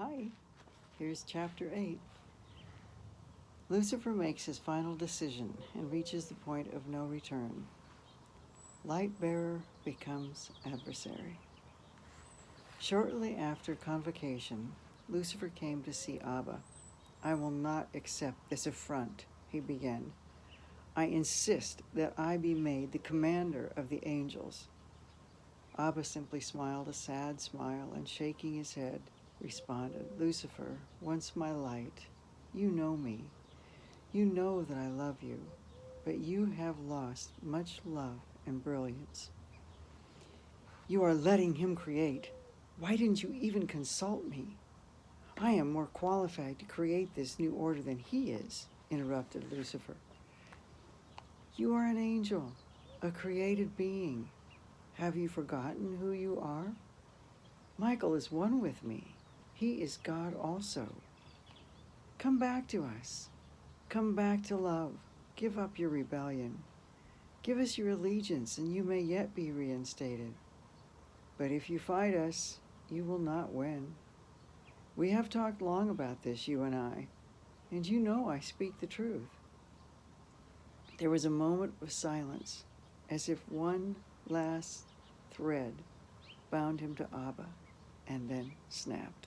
Hi, here's chapter 8. Lucifer makes his final decision and reaches the point of no return. Light bearer becomes adversary. Shortly after convocation, Lucifer came to see Abba. I will not accept this affront, he began. I insist that I be made the commander of the angels. Abba simply smiled a sad smile and, shaking his head, responded, Lucifer, once my light, you know me. You know that I love you, but you have lost much love and brilliance. You are letting him create. Why didn't you even consult me? I am more qualified to create this new order than he is, interrupted Lucifer. You are an angel, a created being. Have you forgotten who you are? Michael is one with me. He is God also. Come back to us. Come back to love. Give up your rebellion. Give us your allegiance, and you may yet be reinstated. But if you fight us, you will not win. We have talked long about this, you and I, and you know I speak the truth. There was a moment of silence, as if one last thread bound him to Abba, and then snapped.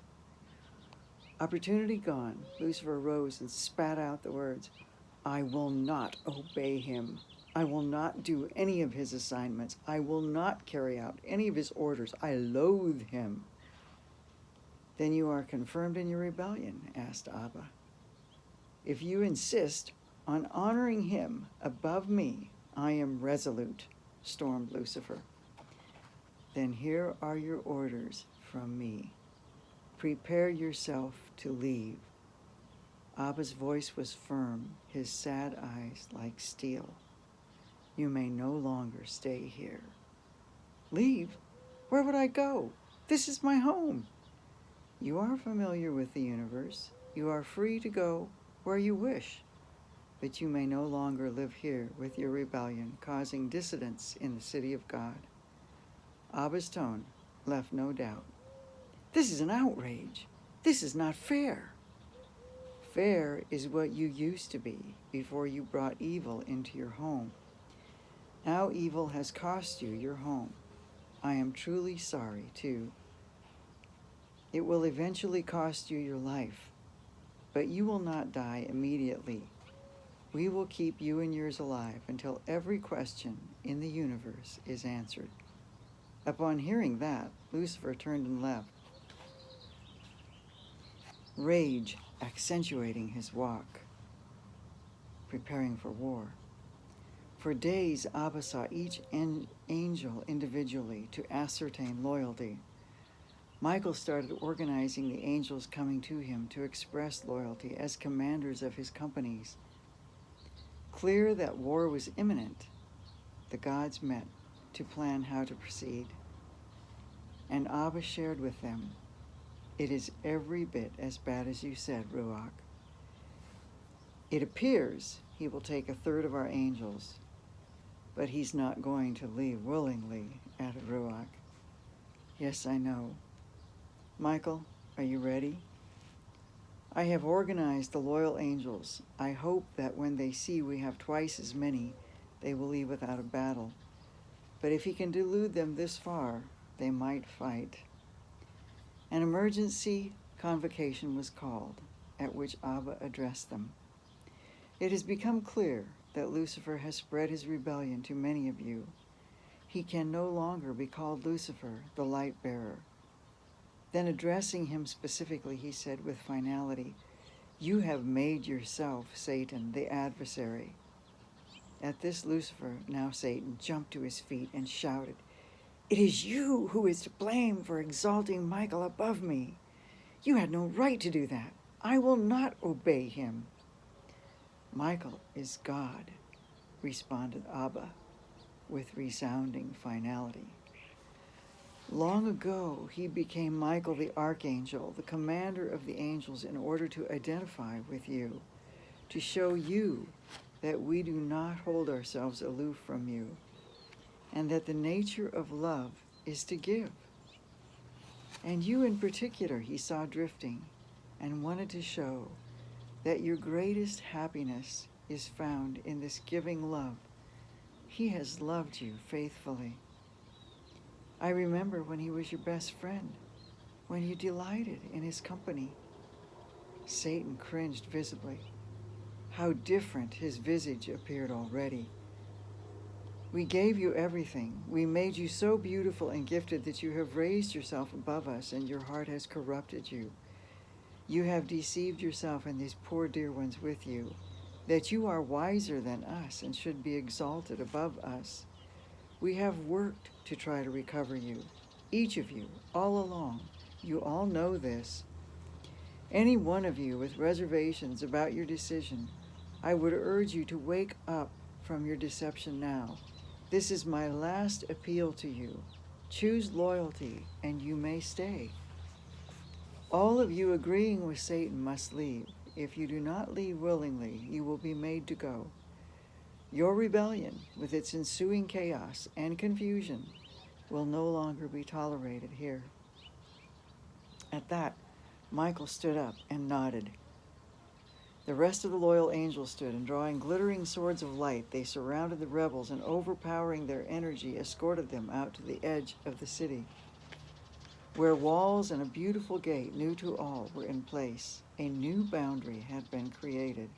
Opportunity gone, Lucifer rose and spat out the words, I will not obey him. I will not do any of his assignments. I will not carry out any of his orders. I loathe him. Then you are confirmed in your rebellion, asked Abba. If you insist on honoring him above me, I am resolute, stormed Lucifer. Then here are your orders from me. Prepare yourself to leave. Abba's voice was firm, his sad eyes like steel. You may no longer stay here. Leave? Where would I go? This is my home. You are familiar with the universe. You are free to go where you wish. But you may no longer live here with your rebellion, causing dissidence in the city of God. Abba's tone left no doubt. This is an outrage. This is not fair. Fair is what you used to be before you brought evil into your home. Now evil has cost you your home. I am truly sorry, too. It will eventually cost you your life, but you will not die immediately. We will keep you and yours alive until every question in the universe is answered. Upon hearing that, Lucifer turned and left, rage accentuating his walk, preparing for war. For days, Abba saw each angel individually to ascertain loyalty. Michael started organizing the angels coming to him to express loyalty as commanders of his companies. Clear that war was imminent, the gods met to plan how to proceed. And Abba shared with them, it is every bit as bad as you said, Ruach. It appears he will take a third of our angels, but he's not going to leave willingly, added Ruach. Yes, I know. Michael, are you ready? I have organized the loyal angels. I hope that when they see we have twice as many, they will leave without a battle. But if he can delude them this far, they might fight. An emergency convocation was called, at which Abba addressed them. It has become clear that Lucifer has spread his rebellion to many of you. He can no longer be called Lucifer, the light bearer. Then addressing him specifically, he said with finality, you have made yourself Satan, the adversary. At this, Lucifer, now Satan, jumped to his feet and shouted, it is you who is to blame for exalting Michael above me. You had no right to do that. I will not obey him. Michael is God, responded Abba with resounding finality. Long ago, he became Michael the archangel, the commander of the angels, in order to identify with you, to show you that we do not hold ourselves aloof from you, and that the nature of love is to give. And you in particular he saw drifting and wanted to show that your greatest happiness is found in this giving love. He has loved you faithfully. I remember when he was your best friend, when you delighted in his company. Satan cringed visibly. How different his visage appeared already. We gave you everything. We made you so beautiful and gifted that you have raised yourself above us, and your heart has corrupted you. You have deceived yourself and these poor dear ones with you, that you are wiser than us and should be exalted above us. We have worked to try to recover you, each of you, all along. You all know this. Any one of you with reservations about your decision, I would urge you to wake up from your deception now. This is my last appeal to you. Choose loyalty, and you may stay. All of you agreeing with Satan must leave. If you do not leave willingly, you will be made to go. Your rebellion, with its ensuing chaos and confusion, will no longer be tolerated here. At that, Michael stood up and nodded. The rest of the loyal angels stood, and drawing glittering swords of light, they surrounded the rebels and, overpowering their energy, escorted them out to the edge of the city, where walls and a beautiful gate, new to all, were in place. A new boundary had been created.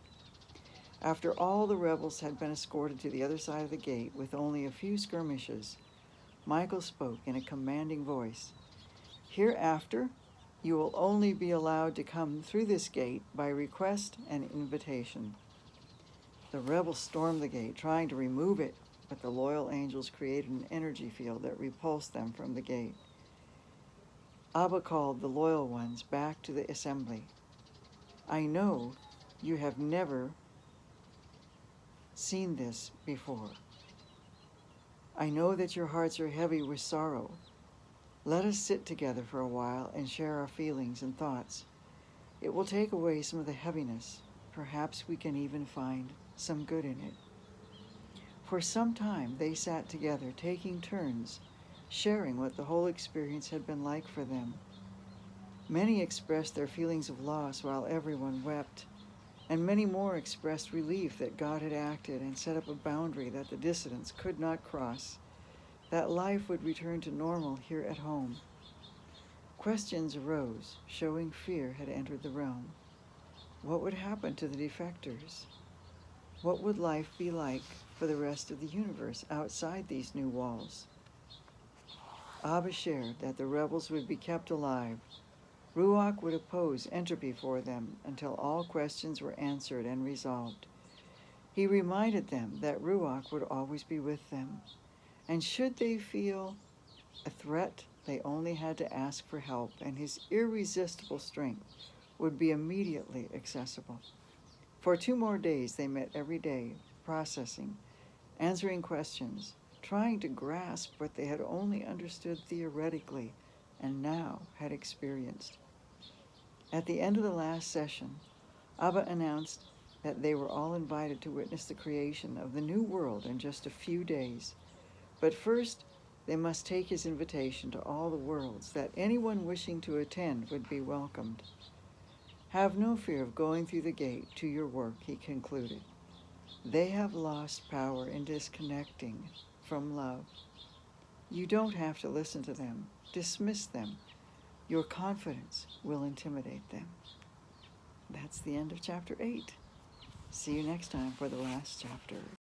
After all the rebels had been escorted to the other side of the gate with only a few skirmishes, Michael spoke in a commanding voice. Hereafter, you will only be allowed to come through this gate by request and invitation. The rebels stormed the gate, trying to remove it, but the loyal angels created an energy field that repulsed them from the gate. Abba called the loyal ones back to the assembly. I know you have never seen this before. I know that your hearts are heavy with sorrow. Let us sit together for a while and share our feelings and thoughts. It will take away some of the heaviness. Perhaps we can even find some good in it. For some time they sat together, taking turns, sharing what the whole experience had been like for them. Many expressed their feelings of loss while everyone wept, and many more expressed relief that God had acted and set up a boundary that the dissidents could not cross, that life would return to normal here at home. Questions arose, showing fear had entered the realm. What would happen to the defectors? What would life be like for the rest of the universe outside these new walls? Abba shared that the rebels would be kept alive. Ruach would oppose entropy for them until all questions were answered and resolved. He reminded them that Ruach would always be with them, and should they feel a threat, they only had to ask for help, and his irresistible strength would be immediately accessible. For 2 more days they met every day, processing, answering questions, trying to grasp what they had only understood theoretically and now had experienced. At the end of the last session, Abba announced that they were all invited to witness the creation of the new world in just a few days. But first, they must take his invitation to all the worlds, that anyone wishing to attend would be welcomed. Have no fear of going through the gate to your work, he concluded. They have lost power in disconnecting from love. You don't have to listen to them. Dismiss them. Your confidence will intimidate them. That's the end of chapter 8. See you next time for the last chapter.